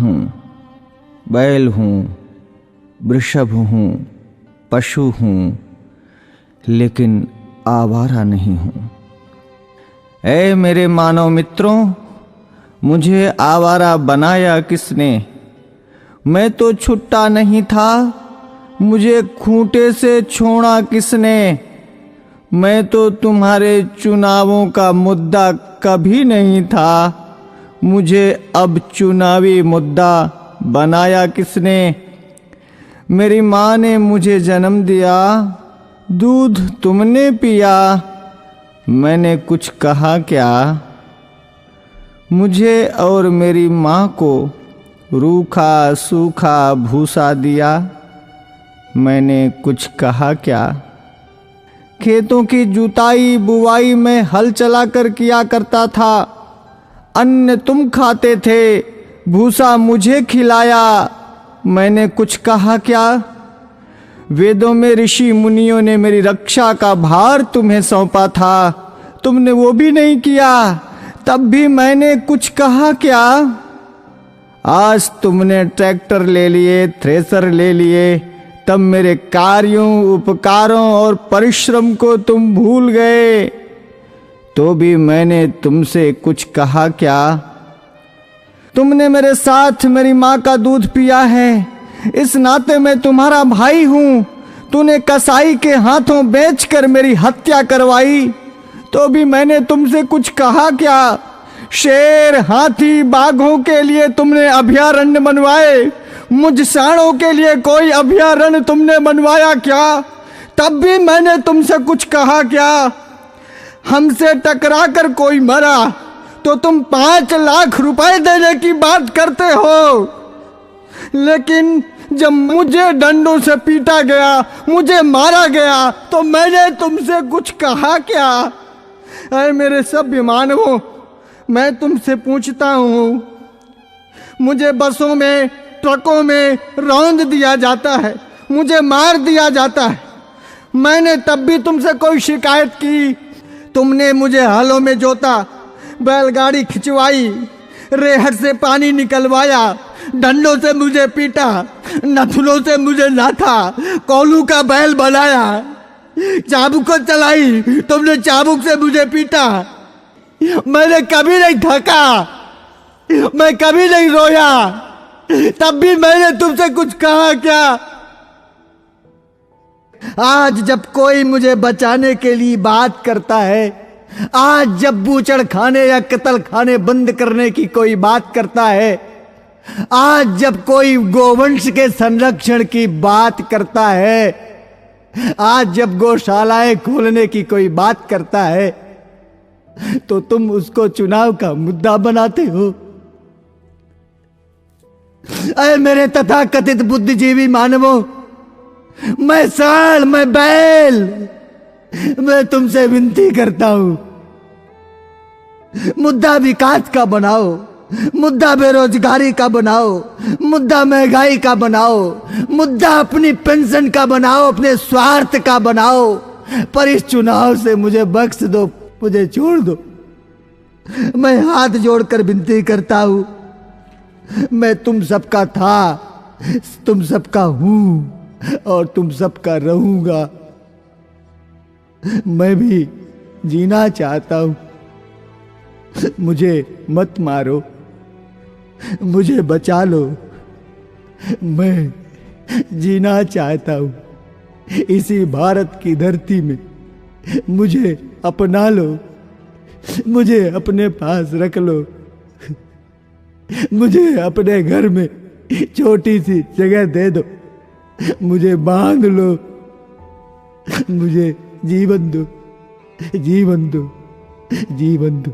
हूँ, बैल हूँ, वृषभ हूँ, पशु हूँ, लेकिन आवारा नहीं हूँ। ऐ मेरे मानव मित्रों, मुझे आवारा बनाया किसने? मैं तो छुट्टा नहीं था, मुझे खूंटे से छोड़ा किसने? मैं तो तुम्हारे चुनावों का मुद्दा कभी नहीं था, मुझे अब चुनावी मुद्दा बनाया किसने? मेरी माँ ने मुझे जन्म दिया, दूध तुमने पिया, मैंने कुछ कहा क्या? मुझे और मेरी माँ को रूखा सूखा भूसा दिया, मैंने कुछ कहा क्या? खेतों की जुताई बुवाई में हल चलाकर किया करता था, अन्न तुम खाते थे, भूसा मुझे खिलाया, मैंने कुछ कहा क्या? वेदों में ऋषि मुनियों ने मेरी रक्षा का भार तुम्हें सौंपा था, तुमने वो भी नहीं किया, तब भी मैंने कुछ कहा क्या? आज तुमने ट्रैक्टर ले लिए, थ्रेसर ले लिए, तब मेरे कार्यों, उपकारों और परिश्रम को तुम भूल गए, तो भी मैंने तुमसे कुछ कहा क्या? तुमने मेरे साथ मेरी माँ का दूध पिया है, इस नाते मैं तुम्हारा भाई हूं। तूने कसाई के हाथों बेचकर मेरी हत्या करवाई, तो भी मैंने तुमसे कुछ कहा क्या? शेर, हाथी, बाघों के लिए तुमने अभयारण्य बनवाए, मुझ सांडों के लिए कोई अभयारण्य तुमने बनवाया क्या? तब भी मैंने तुमसे कुछ कहा क्या? हमसे टकरा कर कोई मरा तो तुम 5 लाख रुपए देने की बात करते हो, लेकिन जब मुझे डंडों से पीटा गया, मुझे मारा गया, तो मैंने तुमसे कुछ कहा क्या? अरे मेरे सभ्य मानवों, मैं तुमसे पूछता हूँ, मुझे बसों में, ट्रकों में रौंद दिया जाता है, मुझे मार दिया जाता है, मैंने तब भी तुमसे कोई शिकायत की? तुमने मुझे हलों में जोता, बैलगाड़ी खिंचवाई, रेहड़ से पानी निकलवाया, डंडों से मुझे पीटा, नथुनों से मुझे नाथा, कोलू का बैल बनाया, चाबुक चलाई, तुमने चाबुक से मुझे पीटा, मैंने कभी नहीं थका, मैं कभी नहीं रोया, तब भी मैंने तुमसे कुछ कहा क्या? आज जब कोई मुझे बचाने के लिए बात करता है, आज जब बूचड़ खाने या कत्ल खाने बंद करने की कोई बात करता है, आज जब कोई गोवंश के संरक्षण की बात करता है, आज जब गौशालाएं खोलने की कोई बात करता है, तो तुम उसको चुनाव का मुद्दा बनाते हो। अरे मेरे तथाकथित बुद्धिजीवी मानवों, मैं सांड, मैं बैल, मैं तुमसे विनती करता हूं, मुद्दा विकास का बनाओ, मुद्दा बेरोजगारी का बनाओ, मुद्दा महंगाई का बनाओ, मुद्दा अपनी पेंशन का बनाओ, अपने स्वार्थ का बनाओ, पर इस चुनाव से मुझे बख्श दो, मुझे छोड़ दो। मैं हाथ जोड़कर विनती करता हूं, मैं तुम सबका था, तुम सबका हूं और तुम सबका रहूंगा। मैं भी जीना चाहता हूं, मुझे मत मारो, मुझे बचा लो, मैं जीना चाहता हूं इसी भारत की धरती में, मुझे अपना लो, मुझे अपने पास रख लो, मुझे अपने घर में छोटी सी जगह दे दो, मुझे बांध लो, मुझे जीवन दो, जीवन दो, जीवन दो।